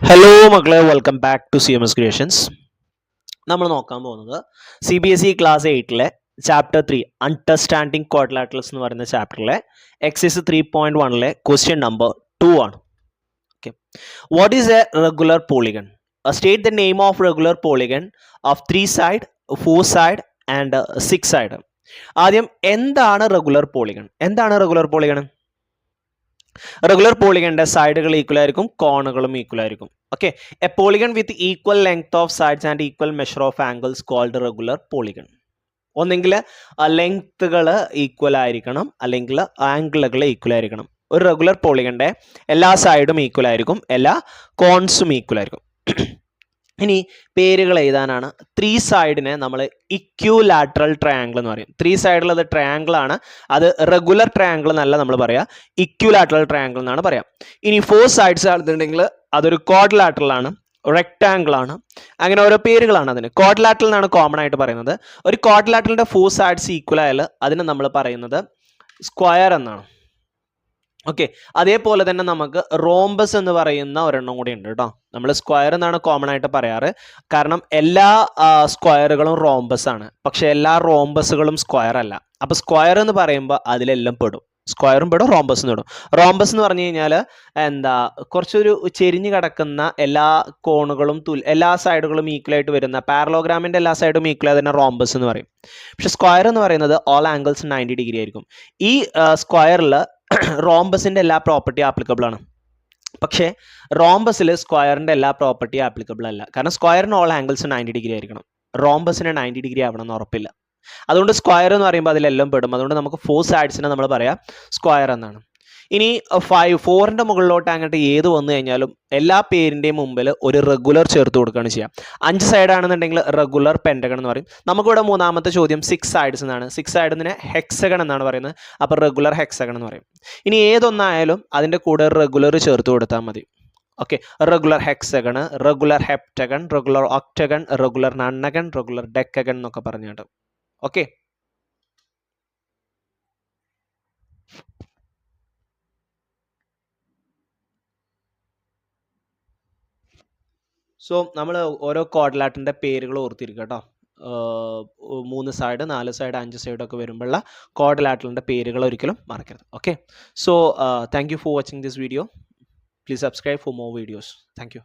Hello മക്കളെ, welcome back to CMS creations. നമ്മൾ നോക്കാൻ പോകുന്നത് CBSE ക്ലാസ് 8ലെ ചാപ്റ്റർ 3 അണ്ടർസ്റ്റാൻഡിങ് ക്വാഡ്രിലാറ്ററൽസ് എന്ന് പറയുന്ന ചാപ്റ്ററിലെ എക്സസൈസ് 3.1ലെ ക്വസ്റ്റ്യൻ നമ്പർ 2 ആണ്. Okay, what is a regular polygon? State the name of regular polygon of 3 side, 4 side and 6 side. ആദ്യം എന്താണ് റെഗുലർ പോളിഗൺ? എന്താണ് റെഗുലർ പോളിഗൺ? റെഗുലർ പോളിഗണിന്റെ സൈഡുകൾ ഈക്വൽ ആയിരിക്കും, കോണുകളും ഈക്വൽ ആയിരിക്കും. Okay, a polygon with equal length of sides and equal measure of angles called regular polygon. ഒന്നെങ്കിൽ ലെങ്ത്തുകൾ ഈക്വൽ ആയിരിക്കണം, അല്ലെങ്കിൽ ആംഗിളുകൾ ഈക്വൽ ആയിരിക്കണം. ഒരു റെഗുലർ പോളിഗണിന്റെ എല്ലാ സൈഡും ഈക്വൽ ആയിരിക്കും, എല്ലാ കോൺസും ഈക്വൽ ആയിരിക്കും. ഇനി പേരുകൾ എഴുതാനാണ്. 3 സൈഡിനെ നമ്മൾ ഇക്വിലാറ്ററൽ ട്രയാങ്കിൾ എന്ന് പറയും. 3 സൈഡിലുള്ളത് ട്രയാങ്കിൾ ആണ്, അത് റെഗുലർ ട്രയാങ്കിൾ എന്നല്ല നമ്മൾ പറയാ, ഇക്വിലാറ്ററൽ ട്രയാങ്കിൾ എന്നാണ് പറയാം. ഇനി 4 സൈഡ്സ് ആണെന്നുണ്ടെങ്കിൽ അതൊരു ക്വാഡ്രിലാറ്ററൽ ആണ്, റെക്ടാങ്കിൾ ആണ്, അങ്ങനെ ഓരോ പേരുകളാണ് അതിന്. ക്വാഡ്രിലാറ്ററൽ എന്നാണ് കോമൺ ആയിട്ട് പറയുന്നത്. ഒരു ക്വാഡ്രിലാറ്ററലിന്റെ 4 സൈഡ്സ് ഈക്വൽ ആയാൽ അതിന് നമ്മൾ പറയുന്നത് സ്ക്വയർ എന്നാണ്. ഓക്കെ, അതേപോലെ തന്നെ നമുക്ക് റോംബസ് എന്ന് പറയുന്ന ഒരെണ്ണം കൂടി ഉണ്ട് കേട്ടോ. നമ്മൾ സ്ക്വയർ എന്നാണ് കോമൺ ആയിട്ട് പറയാറ്, കാരണം എല്ലാ സ്ക്വയറുകളും റോംബസ് ആണ്, പക്ഷെ എല്ലാ റോംബസുകളും സ്ക്വയർ അല്ല. അപ്പൊ സ്ക്വയർ എന്ന് പറയുമ്പോൾ അതിലെല്ലാം പെടും, സ്ക്വയറും പെടും, റോംബസും പെടും. റോംബസ് എന്ന് പറഞ്ഞു കഴിഞ്ഞാൽ കുറച്ചൊരു ചെരിഞ്ഞു കിടക്കുന്ന എല്ലാ കോണുകളും എല്ലാ സൈഡുകളും ഈക്വൽ ആയിട്ട് വരുന്ന, പാരലോഗ്രാമിന്റെ എല്ലാ സൈഡും ഈക്വൽ ആയി തന്നെ റോംബസ് എന്ന് പറയും. പക്ഷെ സ്ക്വയർ എന്ന് പറയുന്നത് ഓൾ ആംഗിൾസ് 90 ഡിഗ്രി ആയിരിക്കും. ഈ സ്ക്വയറിൽ റോംബസിന്റെ എല്ലാ പ്രോപ്പർട്ടി ആപ്ലിക്കബിൾ ആണ്, പക്ഷേ റോംബസിൽ സ്ക്വയറിന്റെ എല്ലാ പ്രോപ്പർട്ടി ആപ്ലിക്കബിൾ അല്ല. കാരണം സ്ക്വയറിന് ഓൾ ആംഗിൾസ് 90 ഡിഗ്രി ആയിരിക്കണം, റോംബസിന് 90 ഡിഗ്രി ആവണം എന്ന് ഉറപ്പില്ല. അതുകൊണ്ട് സ്ക്വയർ എന്ന് പറയുമ്പോൾ അതിലെല്ലാം പെടും. അതുകൊണ്ട് നമുക്ക് 4 സൈഡ്സിനെ നമ്മൾ പറയാം സ്ക്വയർ എന്നാണ്. ഇനി 4ന്റെ മുകളിലോട്ട് അങ്ങോട്ട് ഏത് വന്നു കഴിഞ്ഞാലും എല്ലാ പേരിന്റെയും മുമ്പിൽ ഒരു റെഗുലർ ചേർത്ത് കൊടുക്കുകയാണ് ചെയ്യുക. 5 സൈഡ് ആണെന്നുണ്ടെങ്കിൽ റെഗുലർ പെന്റഗൺ എന്ന് പറയും. നമുക്കിവിടെ മൂന്നാമത്തെ ചോദ്യം 6 സൈഡ്സ് എന്നാണ്. 6 സൈഡിനെ ഹെക്സഗൺ എന്നാണ് പറയുന്നത്. അപ്പോൾ റെഗുലർ ഹെക്സഗൺ എന്ന് പറയും. ഇനി ഏതൊന്നായാലും അതിന്റെ കൂടെ റെഗുലർ ചേർത്ത് കൊടുത്താൽ മതി. Okay, regular hexagon, regular heptagon, regular octagon, regular nonagon, regular decagon എന്നൊക്കെ പറഞ്ഞിട്ട്. ഓക്കെ, സോ നമ്മൾ ഓരോ ക്വാഡ്രിലാറ്ററിന്റെ പേരുകൾ ഓർത്തിരിക്കുക കേട്ടോ. 3 സൈഡ്, 4 സൈഡ്, 5 സൈഡ് ഒക്കെ വരുമ്പോഴുള്ള ക്വാഡ്രിലാറ്ററിന്റെ പേരുകൾ ഒരിക്കലും മറക്കരുത്. Okay, so thank you for watching this video. Please subscribe for more videos. Thank you.